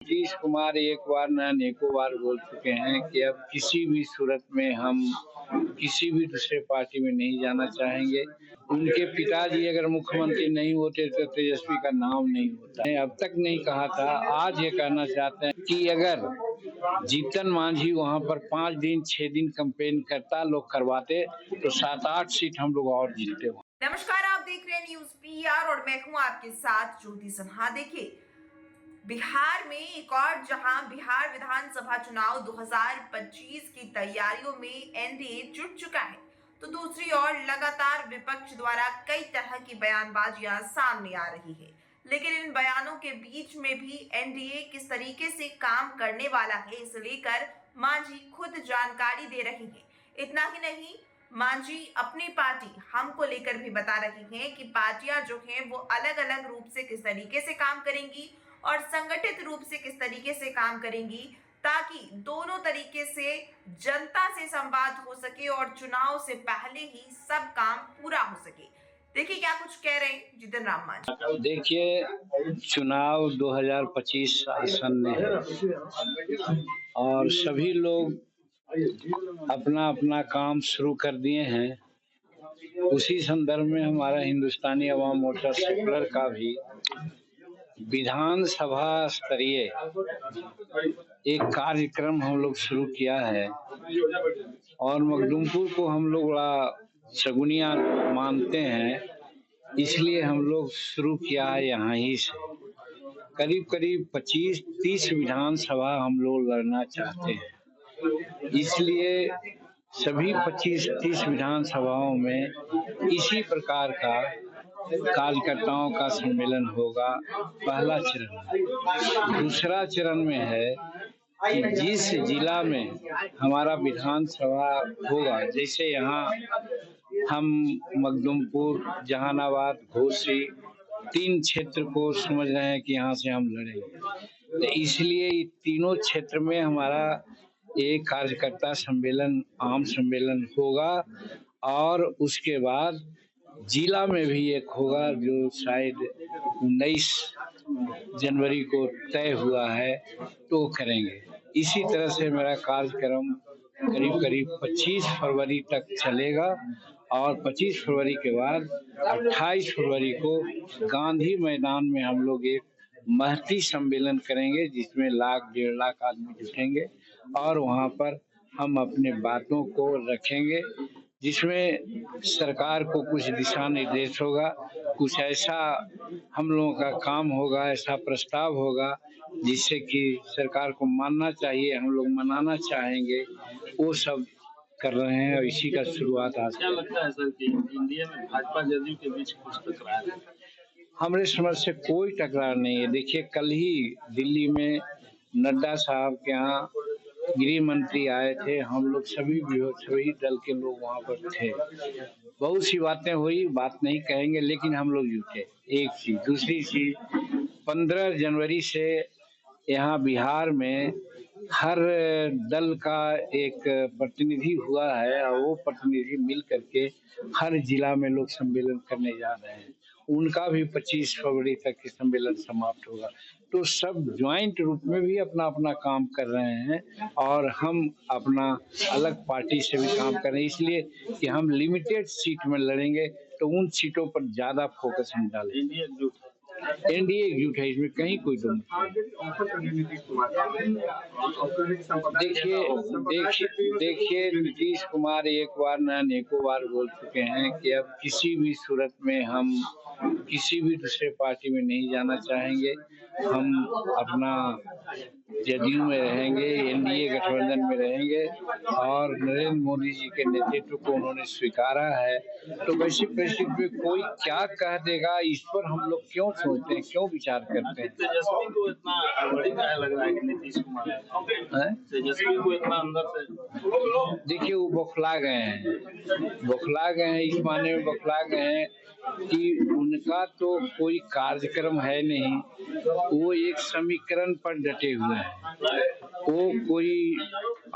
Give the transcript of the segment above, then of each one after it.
नीतीश कुमार एक बार न अनेकों बार बोल चुके हैं कि अब किसी भी सूरत में हम किसी भी दूसरे पार्टी में नहीं जाना चाहेंगे। उनके पिताजी अगर मुख्यमंत्री नहीं होते तो तेजस्वी का नाम नहीं होता। अब तक नहीं कहा था, आज ये कहना चाहते हैं कि अगर जीतन मांझी वहां पर 5 दिन 6 दिन कैंपेन करता, लोग करवाते तो 7-8 सीट हम लोग और जीतते। नमस्कार, आप देख रहे हैं न्यूज पीआर और मैं हूं आपके साथ ज्योति सिन्हा। देखिए, बिहार में एक और जहां बिहार विधानसभा चुनाव 2025 की तैयारियों में एनडीए जुट चुका है, तो दूसरी ओर लगातार विपक्ष द्वारा कई तरह की बयानबाजियां सामने आ रही है। लेकिन इन बयानों के बीच में भी एनडीए किस तरीके से काम करने वाला है, इसे लेकर मांझी खुद जानकारी दे रही है। इतना ही नहीं, मांझी अपनी पार्टी हम को लेकर भी बता रही हैं कि पार्टियां जो हैं वो अलग अलग रूप से किस तरीके से काम करेंगी और संगठित रूप से किस तरीके से काम करेंगी, ताकि दोनों तरीके से जनता से संवाद हो सके और चुनाव से पहले ही सब काम पूरा हो सके। देखिए क्या कुछ कह रहे हैं जितिन राम मांझी। देखिए, चुनाव 2025 आसन्न है और सभी लोग अपना अपना काम शुरू कर दिए हैं। उसी संदर्भ में हमारा हिंदुस्तानी अवाम मोर्चा सेकुलर का भी विधानसभा स्तरीय एक कार्यक्रम हम लोग शुरू किया है और मखदूमपुर को हम लोग बड़ा शगुनिया मानते हैं, इसलिए हम लोग शुरू किया है यहाँ ही से। करीब करीब 25-30 विधानसभा हम लोग लड़ना चाहते हैं, इसलिए सभी 25-30 विधानसभाओं में इसी प्रकार का कार्यकर्ताओं का सम्मेलन होगा। पहला चरण। दूसरा चरण में है कि जिस जिला में हमारा विधानसभा होगा, जैसे यहाँ हम मखदूमपुर, जहानाबाद, घोसी 3 क्षेत्र को समझ रहे हैं कि यहाँ से हम लड़ेंगे, तो इसलिए तीनों क्षेत्र में हमारा एक कार्यकर्ता सम्मेलन, आम सम्मेलन होगा और उसके बाद जिला में भी एक होगा जो शायद 19 जनवरी को तय हुआ है, तो करेंगे। इसी तरह से मेरा कार्यक्रम करीब करीब 25 फरवरी तक चलेगा और 25 फरवरी के बाद 28 फरवरी को गांधी मैदान में हम लोग एक महती सम्मेलन करेंगे, जिसमें 1-1.5 लाख आदमी जुटेंगे और वहां पर हम अपने बातों को रखेंगे, जिसमें सरकार को कुछ दिशा निर्देश होगा, कुछ ऐसा हम लोगों का काम होगा, ऐसा प्रस्ताव होगा जिससे कि सरकार को मानना चाहिए, हम लोग मनाना चाहेंगे, वो सब कर रहे हैं और इसी का शुरुआत आज। क्या लगता है सर कि इंडिया में भाजपा जदयू के बीच कुछ टकरार है? हमारे समझ से कोई टकरार नहीं है। देखिए, कल ही दिल्ली में नड्डा साहब के यहाँ गृह मंत्री आए थे, हम लोग सभी दल के लोग वहाँ पर थे। बहुत सी बातें हुई, बात नहीं कहेंगे, लेकिन हम लोग जुटे। एक चीज, दूसरी चीज, 15 जनवरी से यहाँ बिहार में हर दल का एक प्रतिनिधि हुआ है और वो प्रतिनिधि मिल करके हर जिला में लोग सम्मेलन करने जा रहे हैं। उनका भी 25 फरवरी तक के सम्मेलन समाप्त होगा। तो सब ज्वाइंट रूप में भी अपना अपना काम कर रहे हैं और हम अपना अलग पार्टी से भी काम कर रहे हैं, इसलिए कि हम लिमिटेड सीट में लड़ेंगे, तो उन सीटों पर ज्यादा फोकस हम डालेंगे। एनडीए एकजुट है, इसमें कहीं कोई दम नहीं। देखिए, नीतीश कुमार एक बार न अनेकों बार बोल चुके हैं कि अब किसी भी सूरत में हम किसी भी दूसरे पार्टी में नहीं जाना चाहेंगे। हम अपना जदयू में रहेंगे, एनडीए गठबंधन में रहेंगे और नरेंद्र मोदी जी के नेतृत्व को उन्होंने स्वीकारा है। तो वैसी परिस्थिति में कोई क्या कह देगा, इस पर हम लोग क्यों सोचते हैं, क्यों विचार करते हैं? तेजस्वी को इतना बड़ी क्या लग रहा है कि नीतीश कुमार है? तेजस्वी को इतना अंदर से देखिए, वो बौखला गए हैं, इस माने में बौखला गए हैं कि उनका तो कोई कार्यक्रम है नहीं, वो एक समीकरण पर डटे हुए हैं, वो कोई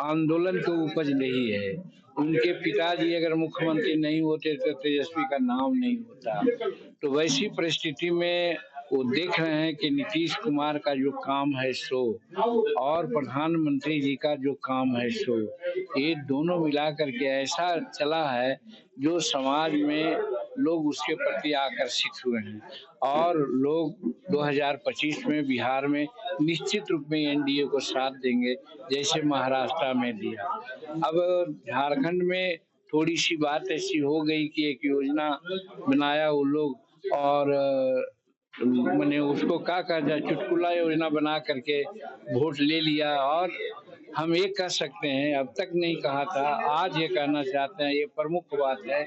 आंदोलन के उपज नहीं है। उनके पिताजी अगर मुख्यमंत्री नहीं होते तो तेजस्वी का नाम नहीं होता। तो वैसी परिस्थिति में वो देख रहे हैं कि नीतीश कुमार का जो काम है सो और प्रधानमंत्री जी का जो काम है सो, ये दोनों मिला करके ऐसा चला है जो समाज में लोग उसके प्रति आकर्षित हुए हैं और लोग 2025 में बिहार में निश्चित रूप में एनडीए को साथ देंगे, जैसे महाराष्ट्र में दिया। अब झारखंड में थोड़ी सी बात ऐसी हो गई कि एक योजना बनाया वो लोग और मैंने उसको क्या कहा जाए, चुटकुला योजना बना करके वोट ले लिया। और हम ये कह सकते हैं, अब तक नहीं कहा था, आज ये कहना चाहते हैं, ये प्रमुख बात है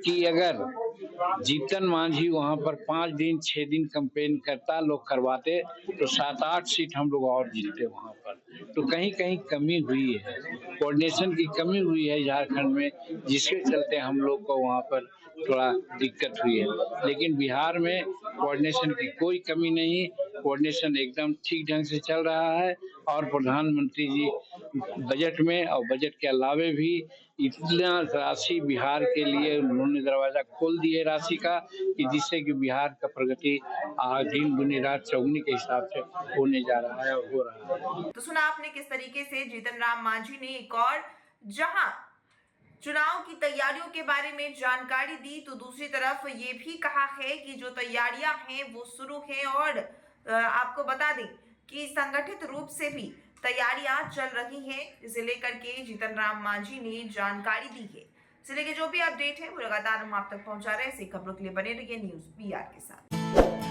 कि अगर जीतन मांझी वहां पर 5 दिन 6 दिन कैंपेन करता, लोग करवाते तो 7-8 सीट हम लोग और जीतते वहां पर। तो कहीं कहीं कमी हुई है, कोऑर्डिनेशन की कमी हुई है झारखंड में, जिसके चलते हम लोग को वहां पर थोड़ा दिक्कत हुई है। लेकिन बिहार में कोऑर्डिनेशन की कोई कमी नहीं, कोऑर्डिनेशन एकदम ठीक ढंग से चल रहा है और प्रधानमंत्री जी बजट में और बजट के अलावे भी इतना राशि बिहार के लिए उन्होंने दरवाजा खोल दिए राशि का, कि जिससे कि बिहार का प्रगति दिन दुनी रात चौगुनी के हिसाब से होने जा रहा है और हो रहा है। तो सुना आपने किस तरीके से जीतन राम मांझी ने एक और जहां चुनाव की तैयारियों के बारे में जानकारी दी, तो दूसरी तरफ ये भी कहा है कि जो तैयारियां हैं वो शुरू हैं और आपको बता दें कि संगठित रूप से भी तैयारियां चल रही हैं, इसे लेकर के जीतन राम मांझी ने जानकारी दी है। इसे लेकर जो भी अपडेट है वो लगातार हम आप तक पहुंचा रहे हैं। ऐसी खबरों के लिए बने रहिए न्यूज़ PR के साथ।